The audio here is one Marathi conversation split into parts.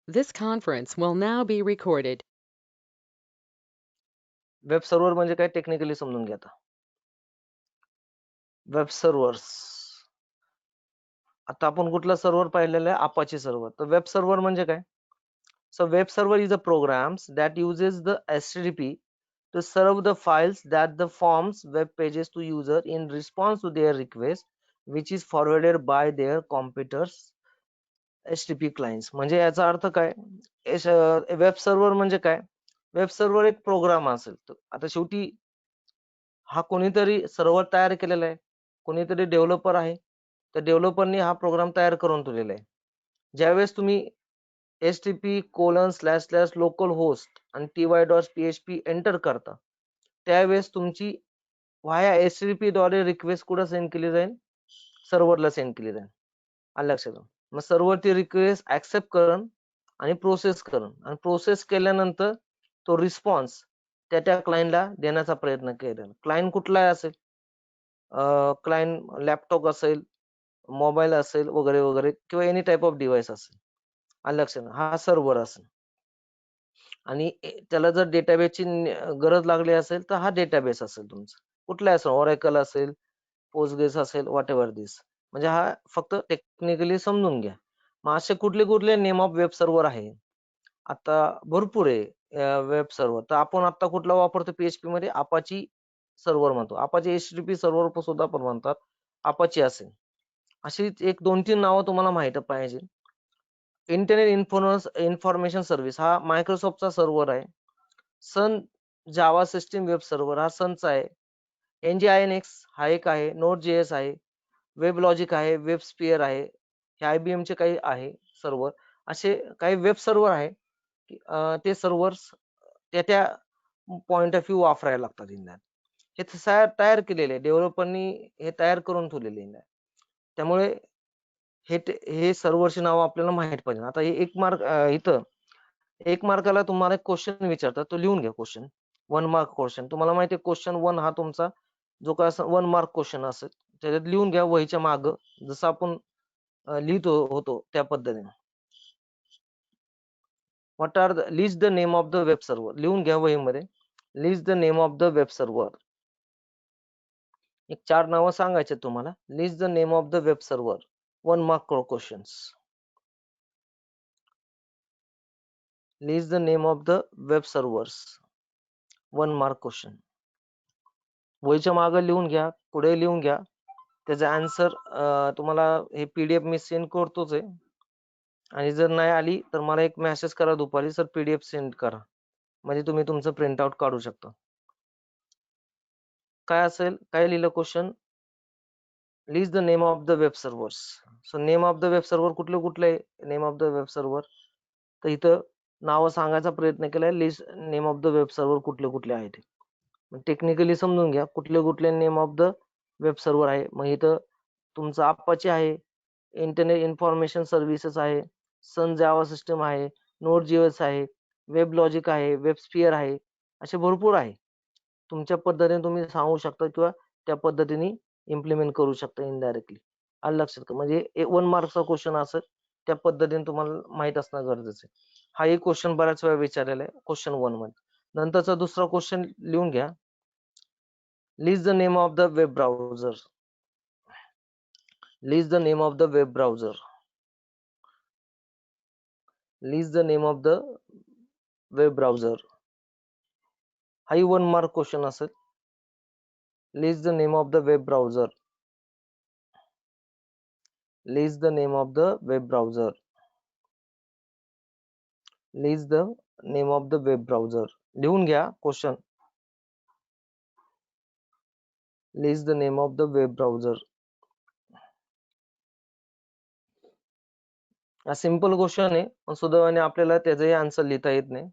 This conference will now be recorded. Web server म्हणजे काय टेक्निकली समजून घ्या आता. वेब सर्व्हर्स आता आपण कुठला सर्व्हर पाहिलेला आहे? Apache server. तर वेब सर्व्हर म्हणजे काय? So web server is a programs that uses the HTTP to serve the files that the forms web pages to user in response to their request, which is forwarded by their computers HTTP clients. म्हणजे याचा अर्थ काय? वेब सर्व्हर म्हणजे काय? वेब सर्व्हर एक प्रोग्राम असेल. आता शेवटी हा कोणीतरी सर्व्हर तयार केलेला आहे. कोणीतरी डेव्हलपर आहे. त्या डेव्हलपरनी हा प्रोग्राम तयार करून ठेवलेला आहे. ज्यावेळेस तुम्ही http://localhost आणि ty.php एंटर करता, त्यावेळेस तुमची व्हाया HTTP द्वारे रिक्वेस्ट कुठं सेंड केली जाईल? सर्व्हरला सेंड केली जाईल. आलं लक्षात? मग सर्व्हर ती रिक्वेस्ट ऍक्सेप्ट करण आणि प्रोसेस करण आणि प्रोसेस केल्यानंतर तो रिस्पॉन्स त्या क्लायंटला देण्याचा प्रयत्न केला. क्लायंट कुठलाही असेल, क्लायंट लॅपटॉप असेल, मोबाईल असेल वगैरे वगैरे किंवा एनी टाइप ऑफ डिव्हाइस असेल. आलं लक्षात? हा सर्व्हर असेल आणि त्याला जर डेटाबेसची गरज लागली असेल तर हा डेटाबेस असेल तुमचा. कुठलाही असेल, ऑरेकल असेल, पोस्टग्रेस असेल, व्हॉट एव्हर दिस. म्हणजे हा फक्त टेक्निकली समजून घ्या. मग असे कुठले कुठले नेम ऑफ वेब सर्व्हर आहे? आता भरपूर आहे वेब सर्व्हर. तर आपण आता कुठला वापरतो PHP मध्ये? अपाची सर्व्हर म्हणतो. अपाची HTTP सर्व्हर सुद्धा पण म्हणतात. अपाची असेल. अशी एक 2-3 नावं तुम्हाला माहित पाहिजे. इंटरनेट इन्फॉर्मेशन सर्व्हिस हा मायक्रोसॉफ्टचा सर्व्हर आहे. सन जावा सिस्टीम वेब सर्व्हर हा सनचा आहे. NGINX हा एक आहे. Node.js आहे. वेब लॉजिक आहे. वेब स्पियर आहे. हे IBM चे काही आहे सर्व्हर. असे काही वेब सर्व्हर आहे. ते सर्व्हर्स त्या पॉइंट ऑफ व्ह्यू वापरायला लागतात इंडियात. हे तयार केलेले डेव्हलपरनी हे तयार करून ठेवलेले आहे. त्यामुळे हे सर्व्हरची नाव आपल्याला माहित पाहिजे. आता हे 1 मार्क इथं 1 मार्काला तुम्हाला एक क्वेश्चन विचारतात. तो लिहून घ्या क्वेश्चन. 1 mark question. तुम्हाला माहिती आहे क्वेश्चन 1 हा तुमचा जो काय 1 मार्क क्वेश्चन असेल त्याच्यात लिहून घ्या वहीच्या मागं जसं आपण लिहितो होतो त्या पद्धतीने. What are the list the name of the web server. लिहून घ्या वहीमध्ये. List the name of the web server. एक 4 नावं सांगायचे तुम्हाला. List the name of the web server. 1 mark questions. List the name of the web servers. 1 mark question. वहीच्या मागे लिहून घ्या, पुढे लिहून घ्या. त्याचा आन्सर तुम्हाला हे PDF मी सेंड करतोच आहे. आणि जर नाही आली तर मला एक मेसेज करा दुपारी, सर PDF सेंड करा. म्हणजे तुम्ही तुमचं प्रिंट आउट काढू शकता. काय असेल? काय लिहिलं question? List the name of the web servers. So name of the web server कुठले कुठले आहे? Name of the web server. तर इथं नावं सांगायचा प्रयत्न केलाय. List name of the web server कुठले कुठले आहेत. टेक्निकली समजून घ्या कुठले कुठले name of the web server आहे. मग इथं तुमचं अपाचे आहे, इंटरनेट इन्फॉर्मेशन सर्व्हिसेस आहे, सन जावा सिस्टम आहे, Node.js आहे, वेब लॉजिक आहे, वेब स्पियर आहे. असे भरपूर आहे. तुमच्या पद्धतीने तुम्ही सांगू शकता किंवा त्या पद्धतीने इम्प्लिमेंट करू शकता इनडायरेक्टली. आलं लक्षात का? म्हणजे 1 मार्कचा क्वेश्चन असेल त्या पद्धतीने तुम्हाला माहित असणं गरजेचं आहे. हा एक क्वेश्चन बऱ्याच वेळा विचारलेला आहे क्वेश्चन 1 मध्ये. नंतरचा दुसरा क्वेश्चन लिहून घ्या. List the name of the web browser. List the name of the web browser. List the name of the web browser. हाही 1 मार्क क्वेश्चन असेल. List the name of the web browser. List the name of the web browser. List the name of the web browser. लिहून घ्या question. List the name of the web browser. हा सिंपल क्वेश्चन आहे, पण सुदैवाने आपल्याला त्याचंही आन्सर लिहिता येत नाही.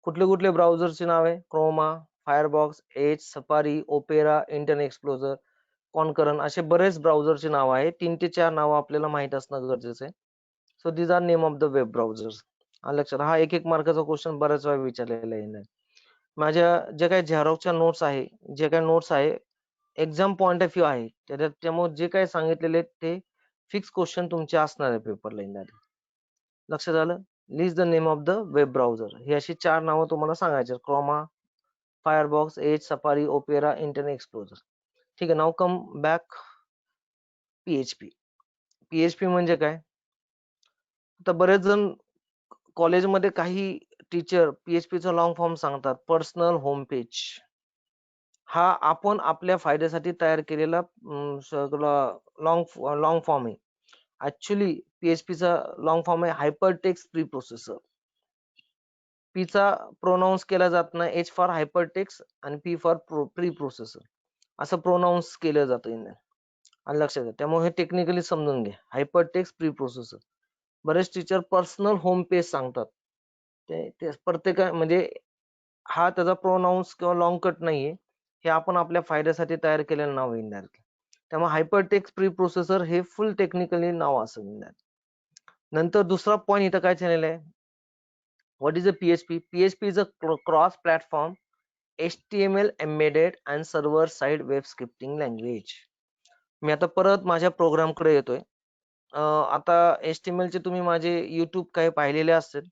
कुठले कुठले ब्राउझरची नावे? Chrome, Firefox, Edge, Safari, Opera, Internet Explorer, Konqueror असे बरेच ब्राउझरची नाव आहेत. 3 ते 4 नावं आपल्याला माहित असणं गरजेचं आहे. So these are name of the web browsers. लक्षात. हा 1 मार्काचा क्वेश्चन बऱ्याच वेळा विचारलेला आहे. माझ्या जे काही झेरॉक्सच्या नोट्स आहे, जे काही नोट्स आहे, एक्झाम पॉइंट ऑफ व्ह्यू आहे. त्यामुळे जे काही सांगितलेले ते फिक्स क्वेश्चन तुमचे असणार आहे पेपरला येणारे. लक्षात आलं? List the name of the web browser. ही अशी 4 नावं तुम्हाला सांगायची. Chrome, Firefox, Edge, Safari, Opera, Internet Explorer. ठीक आहे. नाव कम बॅक PHP. PHP म्हणजे काय? आता बरेच जण कॉलेजमध्ये काही टीचर PHPचा लॉंग फॉर्म सांगतात. Personal home page. हा आपण आपल्या फायद्यासाठी तयार केलेला लॉंग फॉर्म आहे. ऍक्च्युली PHPचा लॉंग फॉर्म आहे हायपरटेक्स्ट प्री प्रोसेसर. P चा प्रोनाऊन्स केला जात नाही. H फॉर हायपरटेक्स्ट आणि P फॉर प्री प्रोसेसर असं प्रोनाऊन्स केलं जातं इंडियन. आणि लक्षात घ्या. त्यामुळे हे टेक्निकली समजून घ्या. Hypertext pre processor. बरेच टीचर पर्सनल होम पेज सांगतात. ते प्रत्येक म्हणजे हा त्याचा प्रोनाऊन्स किंवा लॉंग कट नाहीये. हे आपण आपल्या फायद्यासाठी तयार केलेलं नाव आहे इंडायरेक्टली. त्यामुळे हायपरटेक्स्ट प्री प्रोसेसर हे फुल टेक्निकली नाव असेल इंडायरेक्ट. नंतर दुसरा पॉईंट इथं काय झालेला आहे? What is a PHP? PHP is a cross-platform HTML embedded and server-side web scripting language. मी आता परत माझ्या प्रोग्राम कडे येतोय. आता HTML चे तुम्ही माझे YouTube काही पाहिलेले असतील.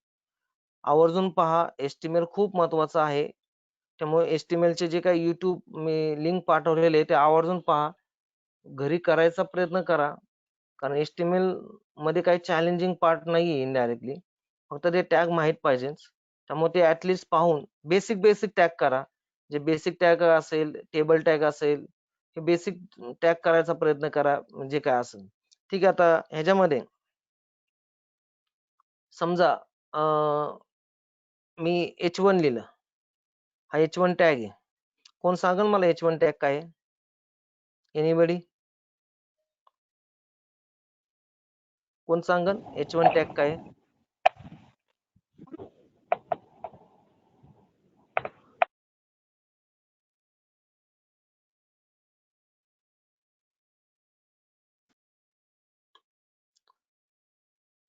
आवर्जून पहा. HTML खूप महत्वाचं आहे. त्यामुळे HTML चे जे काही YouTube मी लिंक पाठवलेले ते आवर्जून पहा. घरी करायचा प्रयत्न करा. कारण HTML मध्ये काही चॅलेंजिंग पार्ट नाहीये इनडायरेक्टली. फक्त ते टॅग माहित पाहिजे. त्यामुळे ते ऍटलिस्ट पाहून बेसिक टॅग करा. जे बेसिक टॅग असेल, टेबल टॅग असेल, हे बेसिक टॅग करायचा प्रयत्न करा. म्हणजे काय असेल. ठीक आहे. आता ह्याच्यामध्ये समजा मी H1 लिहिलं. हा H1 टॅग आहे. कोण सांगेल मला H1 टॅग काय आहे? एनीबडी? कोण सांगेल H1 टॅग काय आहे?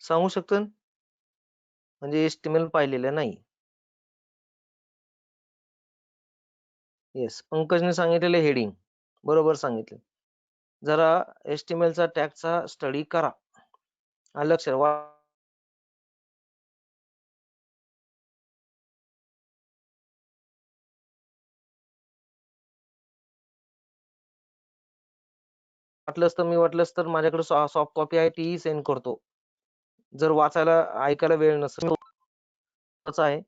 सांगू शकतो? म्हणजे HTML पाहिलेलं नाही. येस. पंकजने सांगितलेले हेडिंग. बरोबर सांगितले. जरा HTML चा टॅगचा स्टडी करा. लक्षात वाटलंच तर माझ्याकडे सॉफ्ट कॉपी आहे तीही सेंड करतो. जर वाचायला ऐकायला वेळ नसेल आहे.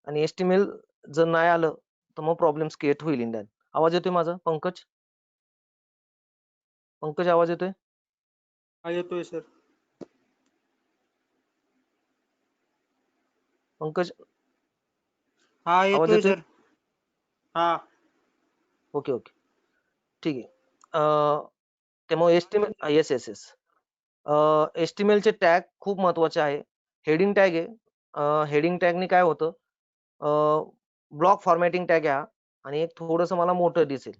आणि HTML जर नाही आलं तर मग प्रॉब्लेम्स क्रिएट होईल इंडियन. आवाज येतोय माझा पंकज? पंकज आवाज येतोय? हा येतोय सर. पंकज हा आवाज येतोय येतोय? सर. हा ओके. ठीक आहे. त्यामुळे HTML येस. HTML चे टॅग खूप महत्वाचे आहे. हेडिंग टॅग आहे. हेडिंग टॅगने काय होतं? ब्लॉक फॉर्मॅटिंग टॅग आहे आणि एक थोडंसं मला मोठं दिसेल.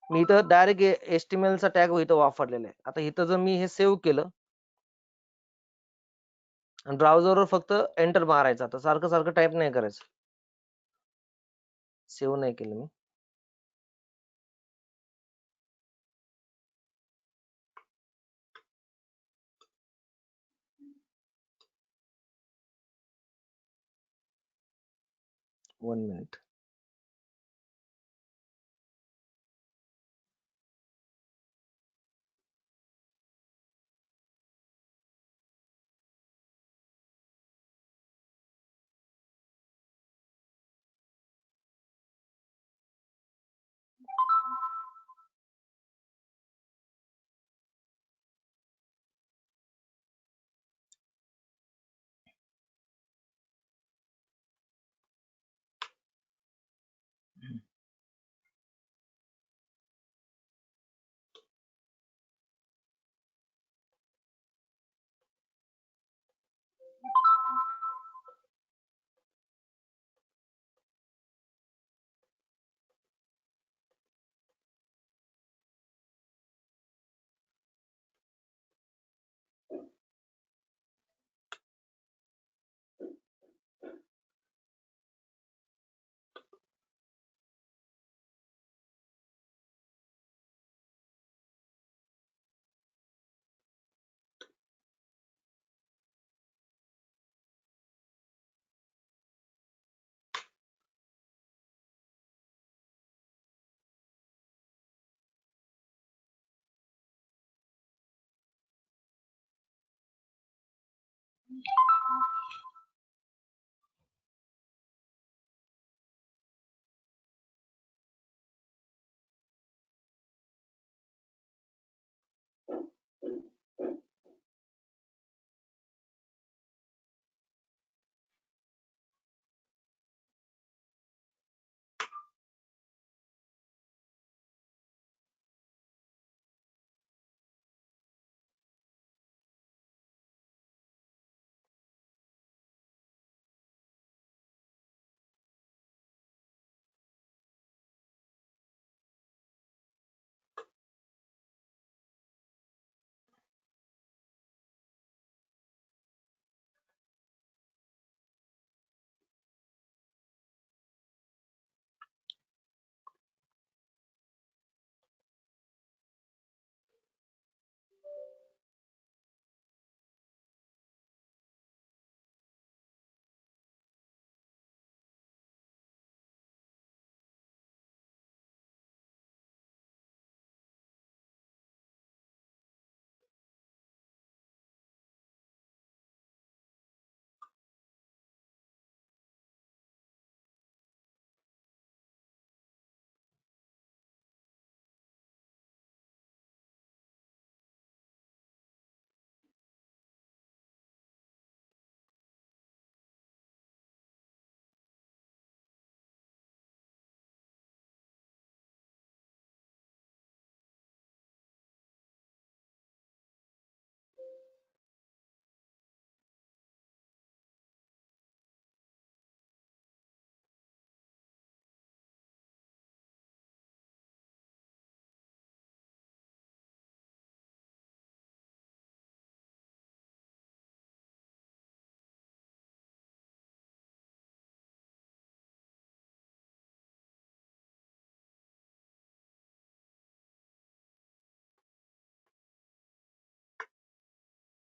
मी इथं डायरेक्ट HTML चा टॅग इथं वापरलेला आहे. आता इथं जर मी हे सेव्ह केलं आणि ब्राउझरवर फक्त एंटर मारायचा. तर सारखं टाईप नाही करायचं. सेव्ह नाही केलं मी. One minute.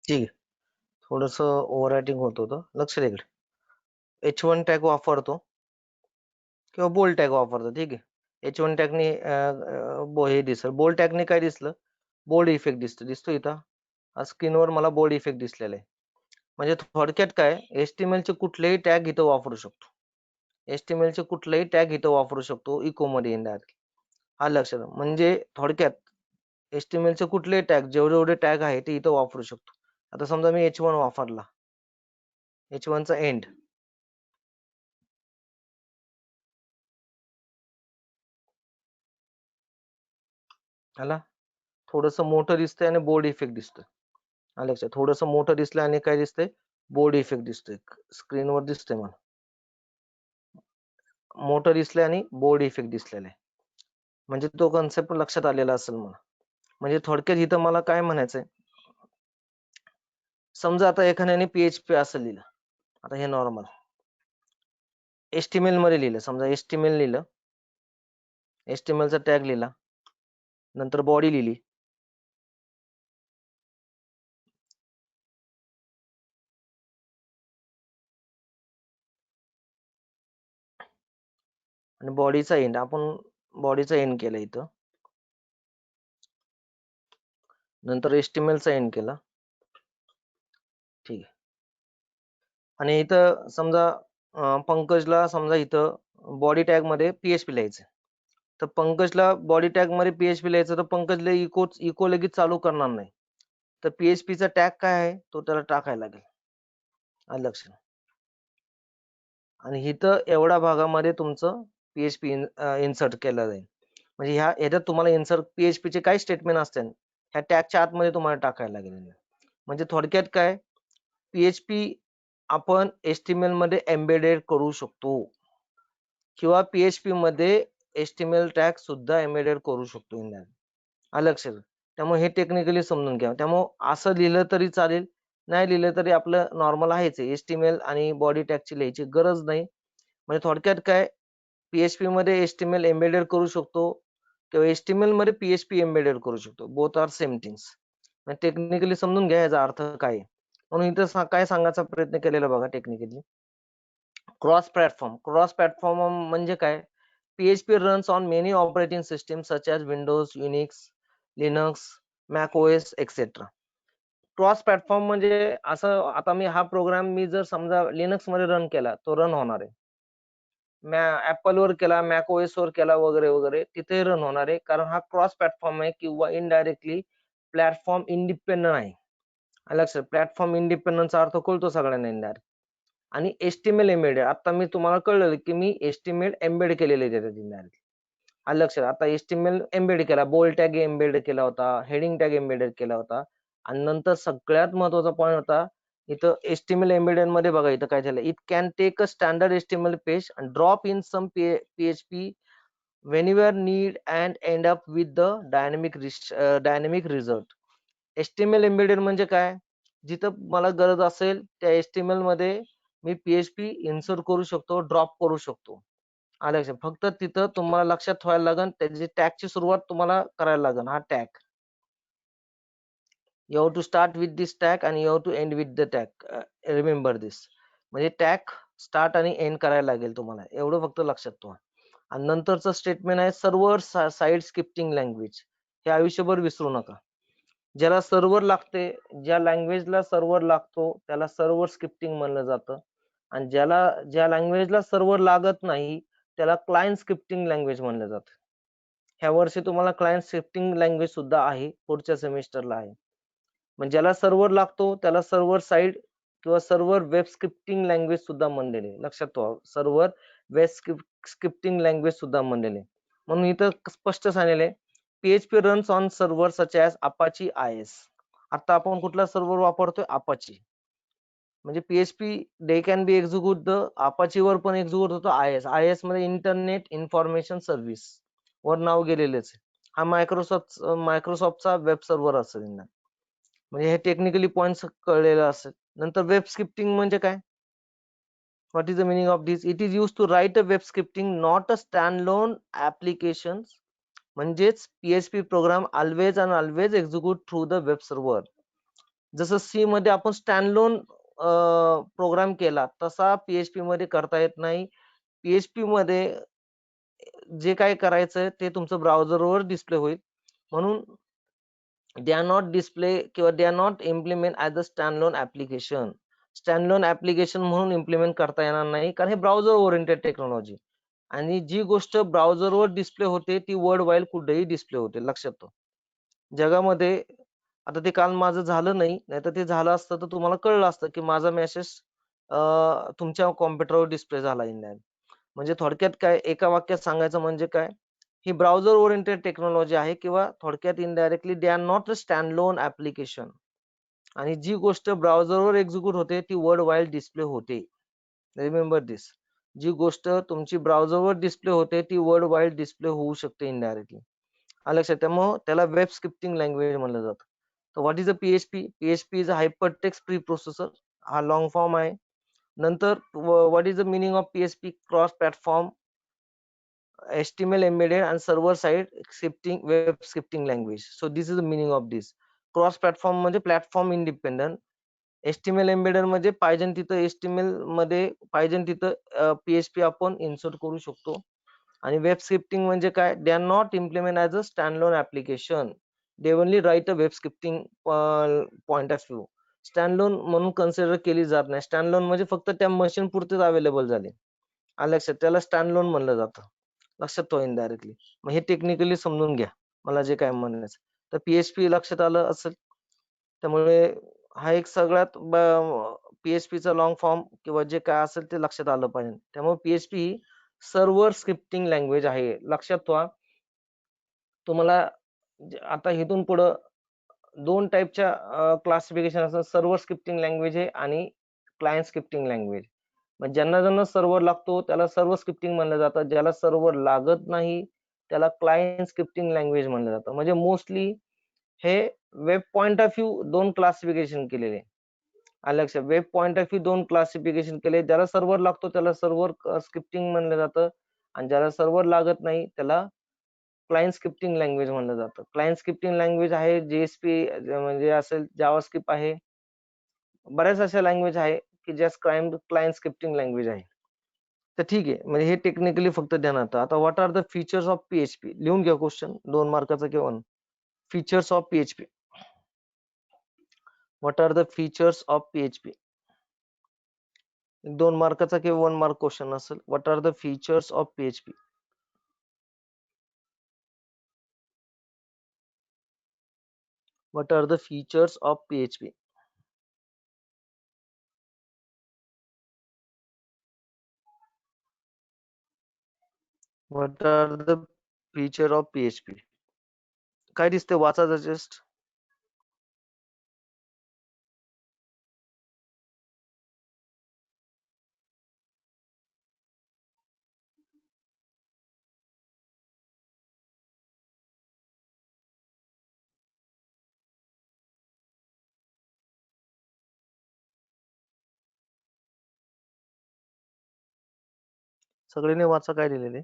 ठीक आहे. थोडस ओव्हररायटिंग होत होतं. लक्ष द्या इकडे. H1 टॅग वापरतो किंवा बोल्ड टॅग वापरतो. ठीक आहे. H1 टॅगने हे दिसलं. बोल्ड टॅगने काय दिसलं? बोल्ड इफेक्ट दिसतो इथं स्क्रीनवर मला बोल्ड इफेक्ट दिसलेला आहे. म्हणजे थोडक्यात काय HTML चे कुठलेही टॅग इथं वापरू शकतो. HTML चे कुठलेही टॅग इथं वापरू शकतो इको मध्ये येणार. हा लक्षात म्हणजे थोडक्यात HTML चे कुठलेही टॅग जेवढे टॅग आहे ते इथं वापरू शकतो. आता समजा मी H1 वापरला. H1 चा एंड आला थोडस मोठं दिसतंय आणि बोर्ड इफेक्ट दिसतोय. आलं लक्षात थोडस मोठं दिसलं आणि काय दिसतंय बोर्ड इफेक्ट दिसतोय स्क्रीनवर दिसतंय मला. मोठं दिसलंय आणि बोर्ड इफेक्ट दिसलेला आहे. म्हणजे तो कन्सेप्ट लक्षात आलेला असेल मला. म्हणजे थोडक्यात इथं मला काय म्हणायचंय समजा आता एखाद्याने PHP असं लिहिलं. आता हे नॉर्मल HTML मध्ये लिहिलं. समजा HTML लिहिलं. HTML चा टॅग लिहिला. नंतर बॉडी लिहिली. आणि बॉडीचा एंड आपण बॉडीचा एंड केला इथं. नंतर HTML चा एंड केला. ठीक आहे. आणि इथं समजा पंकजला समजा इथं बॉडी टॅग मध्ये PHP लिहायचं. तर पंकजला बॉडी टॅग मध्ये PHP लिहायचं तर पंकजला इको लगेच चालू करणार नाही. तर PHP चा टॅग काय आहे तो त्याला टाकायला लागेल. आलं लक्षात. आणि इथं एवढ्या भागामध्ये तुमचं PHP इन्सर्ट केलं जाईल. म्हणजे ह्याच्यात तुम्हाला इन्सर्ट PHP चे काय स्टेटमेंट असतील ह्या टॅगच्या आतमध्ये तुम्हाला टाकायला लागेल. म्हणजे थोडक्यात काय PHP आपण HTML मध्ये एम्बेडेड करू शकतो किंवा PHP मध्ये HTML टॅग सुद्धा एम्बेडेड करू शकतो. आलं लक्षात. त्यामुळे हे टेक्निकली समजून घ्या. त्यामुळे असं लिहिलं तरी चालेल नाही लिहिलं तरी आपलं नॉर्मल आहेच. HTML आणि बॉडी टॅगची लिहायची गरज नाही. म्हणजे थोडक्यात काय PHP मध्ये HTML एम्बेडेड करू शकतो किंवा HTML मध्ये PHP एम्बेडेड करू शकतो. Both are same things. Technically समजून घ्या याचा अर्थ काय आहे. म्हणून इथं काय सांगायचा प्रयत्न केलेला बघा टेक्निकली. क्रॉस प्लॅटफॉर्म म्हणजे काय PHP runs on many operating systems such as Windows, Unix, Linux, Mac OS, etc. Cross platform म्हणजे असं, आता हा प्रोग्राम मी जर समजा लिनक्स मध्ये रन केला, तो रन होणार आहे. ऍपल वर केला, मॅक ओएस वर केला वगैरे वगैरे, तिथे रन होणार आहे, कारण हा क्रॉस प्लॅटफॉर्म आहे किंवा इनडायरेक्टली प्लॅटफॉर्म इंडिपेंडंट आहे. लक्षात, प्लॅटफॉर्म इंडिपेंडन्सचा अर्थ कळतो सगळ्यांना इनडायरेक्ट. आणि एचटीएमएल एम्बेडेड, आता मी तुम्हाला कळलं की मी एचटीएमएल एम्बेड केलेले त्याच्यात इनडायरेक्ट. आलं लक्षात. आता एचटीएमएल एम्बेड केला, बोल्ड टॅग एम्बेड केला होता, हेडिंग टॅग एम्बेडेड केला होता, आणि नंतर सगळ्यात महत्वाचा पॉईंट होता इथं एचटीएमएल एम्बेडेड मध्ये बघा इथं काय झालं. It can take a standard HTML page and drop in some PHP whenever need and end up with the dynamic result. HTML embedded म्हणजे काय, जिथं मला गरज असेल त्या HTML मध्ये मी PHP इन्सर्ट करू शकतो, ड्रॉप करू शकतो. आलं लक्षात. फक्त तिथं तुम्हाला लक्षात ठेवायला लागेल, त्याची टॅगची सुरुवात तुम्हाला करायला लागेल. हा tag, you have to start with this tag and you have to end with the tag. Remember this. म्हणजे टॅग स्टार्ट आणि एंड करायला लागेल तुम्हाला, एवढं फक्त लक्षात ठेवा. आणि नंतरचं स्टेटमेंट आहे सर्व्हर साइड स्क्रिप्टिंग लँग्वेज. हे आयुष्यभर विसरू नका. ज्याला सर्व्हर लागते, ज्या लँग्वेजला सर्व्हर लागतो त्याला सर्व्हर स्क्रिप्टिंग म्हणलं जातं, आणि ज्या लँग्वेजला सर्व्हर लागत नाही त्याला क्लायंट स्क्रिप्टिंग लँग्वेज म्हणलं जातं. ह्या वर्षी तुम्हाला क्लायंट स्क्रिप्टिंग लँग्वेज सुद्धा आहे, पुढच्या सेमिस्टरला आहे. म्हणजे ज्याला सर्व्हर लागतो त्याला सर्व्हर साइड किंवा सर्व्हर वेब स्क्रिप्टिंग लँग्वेज सुद्धा म्हणलेले. लक्षात ठेवा, सर्व्हर वेब स्क्रिप्टिंग लँग्वेज सुद्धा म्हणलेले. म्हणून इथं स्पष्ट सांगितले PHP runs on server such as Apache IS. आता आपण कुठला सर्व्हर वापरतोय, अपाची. म्हणजे PHP they can be execute the Apache वर पण एक्झिक्यूट होतो IS मध्ये इंटरनेट इन्फॉर्मेशन सर्व्हिस वर नाव गेलेलेच. हा मायक्रोसॉफ्टचा वेब सर्व्हर असेल. म्हणजे हे टेक्निकली पॉइंट्स कळलेलं असेल. नंतर वेब स्क्रिप्टिंग म्हणजे काय, what is the meaning of this. It is use to write a web scripting not a stand alone application. म्हणजेच PHP program always and always execute through the web server. जसं सी मध्ये आपण स्टँड लोन प्रोग्राम केला तसा PHP मध्ये करता येत नाही. PHP मध्ये जे काय करायचं ते तुमचं ब्राउझरवर डिस्प्ले होईल. म्हणून they are not display किंवा they are not implement as a standalone application. Standalone application म्हणून इम्प्लिमेंट करता येणार नाही, कारण हे ब्राउझर ओरिएंटेड टेक्नॉलॉजी, आणि जी गोष्ट ब्राउझरवर डिस्प्ले होते ती वर्ल्ड वाईड कुठेही डिस्प्ले होते. लक्षात ठेवा, जगामध्ये आता ते काल माझं झालं नाही, नाहीतर ते झालं असतं तर तुम्हाला कळलं असतं की माझा मेसेज तुमच्या कॉम्प्युटरवर डिस्प्ले झाला इंडियन. म्हणजे थोडक्यात काय, एका वाक्यात सांगायचं म्हणजे काय, ही ब्राउझर ओरिएंटेड टेक्नॉलॉजी आहे, किंवा थोडक्यात indirectly they are not a stand alone application. आणि जी गोष्ट ब्राउझरवर एक्झिक्यूट होते ती वर्ल्ड वाईड डिस्प्ले होते. रिमेंबर दिस. जी गोष्ट तुमची ब्राउझरवर डिस्प्ले होते ती वर्ल्ड वाईड डिस्प्ले होऊ शकते इनडायरेक्टली. लक्षात. त्यामुळे त्याला वेब स्क्रिप्टिंग लँग्वेज म्हणलं जातं. तर what is a PHP. PHP is a hypertext pre processor. हा लॉंग फॉर्म आहे. नंतर what is the meaning of PHP. Cross platform HTML embedded and server side scripting web scripting language. So this is the meaning of this. Cross platform म्हणजे प्लॅटफॉर्म इंडिपेंडंट. HTML एम्बेडेड म्हणजे पाहिजे तिथं HTML मध्ये पाहिजे तिथं PHP आपण इन्सर्ट करू शकतो. आणि वेब स्क्रिप्टिंग म्हणजे काय, they are not implement as a standalone application, they only write a web scripting point of view. Standalone म्हणून कन्सिडर केली जात नाही. स्टँडलोन म्हणजे फक्त त्या मशीन पुरतेच अवेलेबल झाले. आलं लक्षात, त्याला स्टँडलोन म्हणलं जातं. लक्षात ठेवा इनडायरेक्टली. मग हे टेक्निकली समजून घ्या मला जे काय म्हणायचं. तर PHP लक्षात आलं असेल. त्यामुळे हा एक सगळ्यात PHP चा लॉंग फॉर्म किंवा जे काय असेल ते लक्षात आलं पाहिजे. त्यामुळे PHP ही सर्व्हर स्क्रिप्टिंग लँग्वेज आहे. लक्षात ठेवा. तुम्हाला आता इथून पुढं दोन टाईपच्या क्लासिफिकेशन असतात, सर्व्हर स्क्रिप्टिंग लँग्वेज आहे आणि क्लायंट स्क्रिप्टिंग लँग्वेज. मग ज्यांना सर्व्हर लागतो त्याला सर्व्हर स्क्रिप्टिंग म्हणलं जातं, ज्याला सर्व्हर लागत नाही त्याला क्लायंट स्क्रिप्टिंग लँग्वेज म्हणलं जातं. म्हणजे मोस्टली हे वेब पॉइंट ऑफ व्ह्यू दोन क्लासिफिकेशन केलेले. आलं लक्षात. वेब पॉइंट ऑफ व्ह्यू दोन क्लासिफिकेशन केले. ज्याला सर्व्हर लागतो त्याला सर्व्हर स्क्रिप्टिंग म्हणलं जातं, आणि ज्याला सर्व्हर लागत नाही त्याला क्लायंट स्क्रिप्टिंग लँग्वेज म्हणलं जातं. क्लायंट स्क्रिप्टिंग लँग्वेज आहे JSP म्हणजे असेल, जावास्क्रिप्ट आहे, बऱ्याच अशा लँग्वेज आहे की ज्या क्लायंट स्क्रिप्टिंग लँग्वेज आहे. तर ठीक आहे, म्हणजे हे टेक्निकली फक्त ध्यानात. आता what are the features of PHP. लिहून घ्या क्वेश्चन, 2 मार्काचा किंवा features of PHP. What are the features of PHP? 2 मार्काचा किंवा 1 मार्क क्वेश्चन असेल. What are the features of PHP? What are the features of PHP? What are the feature of PHP? काय दिसते वाचा जस्ट. सगळ्यांनी वाचा काय दिलेले.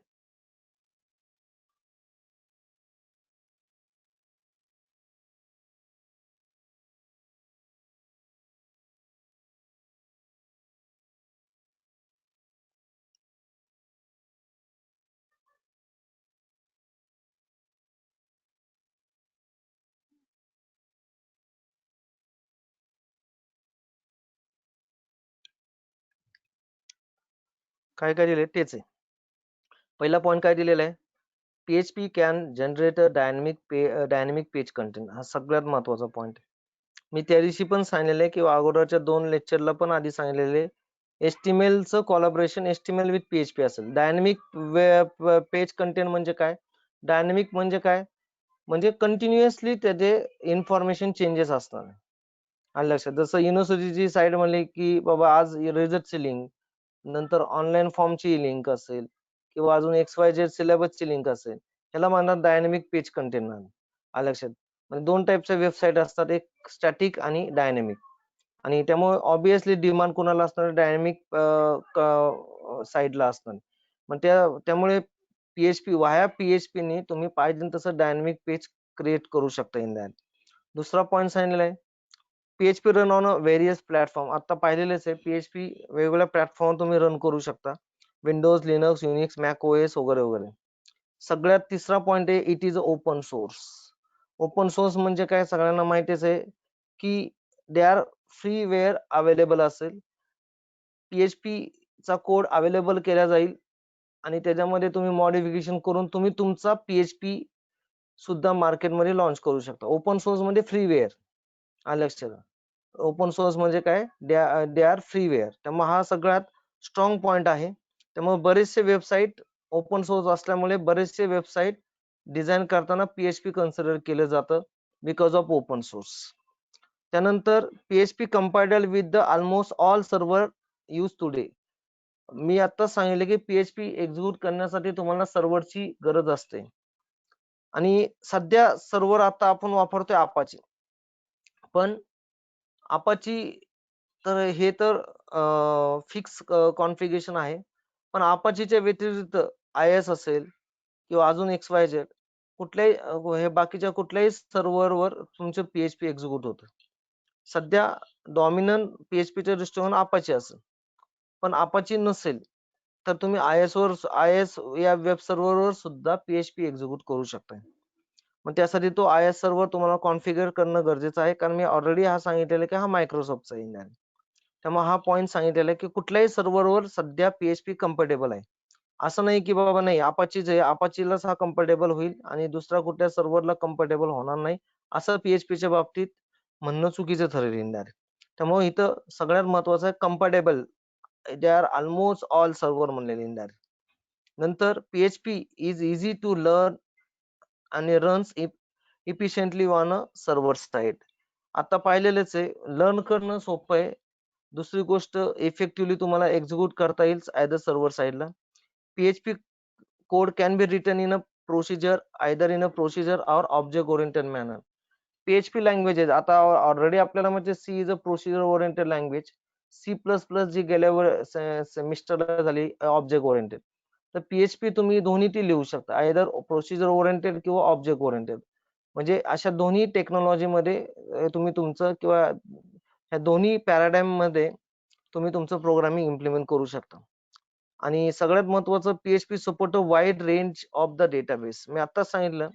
काय काय दिले तेच आहे. पहिला पॉइंट काय दिलेला आहे. PHP can generate a dynamic page content. हा सगळ्यात महत्वाचा पॉइंट आहे. मी त्या दिवशी पण सांगितलेलं आहे किंवा अगोदरच्या 2 लेक्चरला पण आधी सांगितलेले HTML चं कोलॅबोरेशन HTML विथ PHP असेल. डायनॅमिक पेज कंटेंट म्हणजे काय? डायनॅमिक म्हणजे काय? म्हणजे कंटिन्युअसली त्याचे इन्फॉर्मेशन चेंजेस असणार. आलं लक्षात. जसं युनिव्हर्सिटीची साईट म्हणली की बाबा आज रिझल्टची लिंक, नंतर ऑनलाईन फॉर्मची लिंक असेल किंवा अजून XYZ सिलेबसची लिंक असेल, ह्याला म्हणतात डायनॅमिक पेज कंटेंट. आलं लक्षात. म्हणजे 2 टाईपच्या वेबसाईट असतात, एक स्टॅटिक आणि डायनॅमिक. आणि त्यामुळे ऑब्विसली डिमांड कोणाला असणार? डायनॅमिक साईडला असणार. मग त्यामुळे PHP वाया PHP ने तुम्ही पाहिजे तसं डायनॅमिक पेज क्रिएट करू शकता इन दॅट. दुसरा पॉइंट सांगितलेला आहे. PHP run on various platform. आता पाहिलेलेच आहे PHP वेगवेगळ्या प्लॅटफॉर्म तुम्ही रन करू शकता. Windows, Linux, Unix, Mac OS वगैरे वगैरे. सगळ्यात तिसरा पॉइंट आहे it is open source. Open source म्हणजे काय सगळ्यांना माहितीच आहे की दे आर फ्रीवेअर अवेलेबल असेल. PHP चा कोड अवेलेबल केला जाईल आणि त्याच्यामध्ये तुम्ही मॉडिफिकेशन करून तुम्ही तुमचा PHP सुद्धा मार्केटमध्ये लॉन्च करू शकता. ओपन सोर्स म्हणजे फ्रीवेअर. आलं लक्षात. ओपन सोर्स म्हणजे काय? They are freeware. त्यामुळे हा सगळ्यात स्ट्रॉंग पॉइंट आहे. त्यामुळे बरेचसे वेबसाईट ओपन सोर्स असल्यामुळे बरेचसे वेबसाईट डिझाईन करताना PHP कन्सिडर केलं जातं बिकॉज ऑफ ओपन सोर्स. त्यानंतर PHP compatible with the almost all server use today. मी आता सांगितले की PHP एक्झिक्यूट करण्यासाठी तुम्हाला सर्व्हरची गरज असते. आणि सध्या सर्व्हर आता आपण वापरतोय Apache. पण Apache तर हे तर फिक्स कॉन्फिगरेशन आहे. पण Apacheच्या व्यतिरिक्त IIS असेल किंवा अजून XYZ कुठल्याही हे बाकीच्या कुठल्याही सर्व्हरवर तुमचं PHP एक्झिक्यूट होतं. सध्या डॉमिनंट PHPच्या दृष्टिकोन Apache असेल. पण Apache नसेल तर तुम्ही IIS या वेब सर्व्हरवर सुद्धा PHP एक्झिक्यूट करू शकता. मग त्यासाठी तो IIS सर्व्हर तुम्हाला कॉन्फिगर करणं गरजेचं आहे. कारण मी ऑलरेडी हा सांगितलेला की हा मायक्रोसॉफ्टचा आहे. त्यामुळे हा पॉइंट सांगितलेला आहे की कुठल्याही सर्व्हरवर सध्या PHP कम्फर्टेबल आहे. असं नाही की बाबा नाही Apacheच आहे, Apacheलाच हा कम्फर्टेबल होईल आणि दुसऱ्या कुठल्या सर्व्हरला कम्फर्टेबल होणार नाही, असं PHPच्या बाबतीत म्हणणं चुकीचं ठरेल इंडायरेक्ट. त्यामुळे इथं सगळ्यात महत्वाचं आहे comfortable. They are almost all server म्हणलेले इंडायरेक्ट. नंतर PHP is easy to learn आणि runs efficiently on a server side. आता पाहिलेलंच आहे, लर्न करणं सोपं आहे. दुसरी गोष्ट इफेक्टिव्हली तुम्हाला एक्झिक्यूट करता येईल ऍज अ सर्व्हर साइडला. PHP code can be written in a procedure, either in a procedure or object oriented manner. PHP languages आता ऑलरेडी आपल्याला म्हणजे C is a procedure oriented language. C++ जी गेल्यावर सेमिस्टरला झाली ऑब्जेक्ट ओरिएंटेड. तर PHP तुम्ही दोन्ही ती लिहू शकता, आयदर प्रोसिजर ओरिएंटेड किंवा ऑब्जेक्ट ओरिएंटेड. म्हणजे अशा दोन्ही टेक्नॉलॉजी मध्ये तुम्ही तुमचं किंवा ह्या दोन्ही पॅराडाइम मध्ये तुम्ही तुमचं प्रोग्रामिंग इम्प्लिमेंट करू शकता. आणि सगळ्यात महत्वाचं PHP support wide range of the database. मी आताच सांगितलं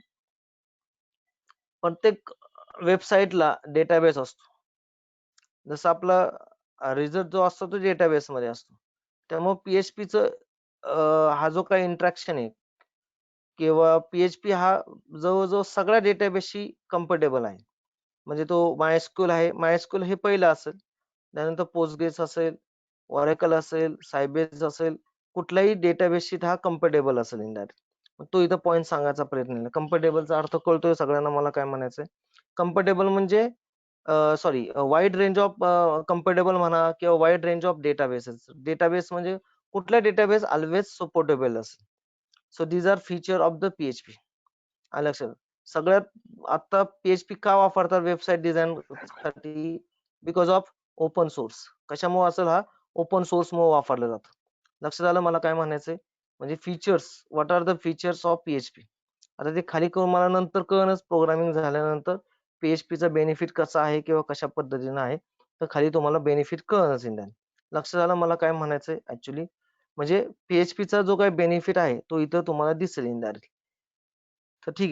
प्रत्येक वेबसाईटला डेटाबेस असतो. जसं आपला रिझल्ट जो असतो तो डेटाबेस मध्ये असतो. त्यामुळे PHPचं हा जो काही इंटरॅक्शन आहे किंवा PHP हा जवळ-जवळ सगळ्या डेटाबेसशी कम्फर्टेबल आहे. म्हणजे तो MySQL आहे. MySQL हे पहिलं असेल. त्यानंतर Postgres असेल, Oracle असेल, Sybase असेल, कुठल्याही डेटाबेसशी हा कम्फर्टेबल असेल इनडायरेक्ट. तो इथं पॉइंट सांगायचा प्रयत्न केला. कम्फर्टेबलचा अर्थ कळतोय सगळ्यांना मला काय म्हणायचंय? कम्फर्टेबल म्हणजे sorry wide range of comfortable म्हणा किंवा wide range of databases. Database म्हणजे कुठला डेटाबेस अल्वेज सपोर्टेबल असेल. So these are feature of the PHP. आलं लक्षात. सगळ्यात आता PHP का वापरतात वेबसाईट डिझाईन साठी? Because of open source. कशामुळे असेल हा? ओपन सोर्स मुळे वापरलं जातं. लक्षात आलं मला काय म्हणायचंय? म्हणजे features, what are the features of PHP? आता ते खाली करून मला नंतर कळणच प्रोग्रामिंग झाल्यानंतर PHPचा बेनिफिट कसा आहे किंवा कशा पद्धतीने आहे, तर खाली तुम्हाला बेनिफिट कळणच इंडियन. लक्षात आलं मला काय म्हणायचंय ऍक्च्युली? म्हणजे PHPचा जो काही बेनिफिट आहे तो इथं तुम्हाला दिसेल इनडायरेक्टली. तर ठीक आहे.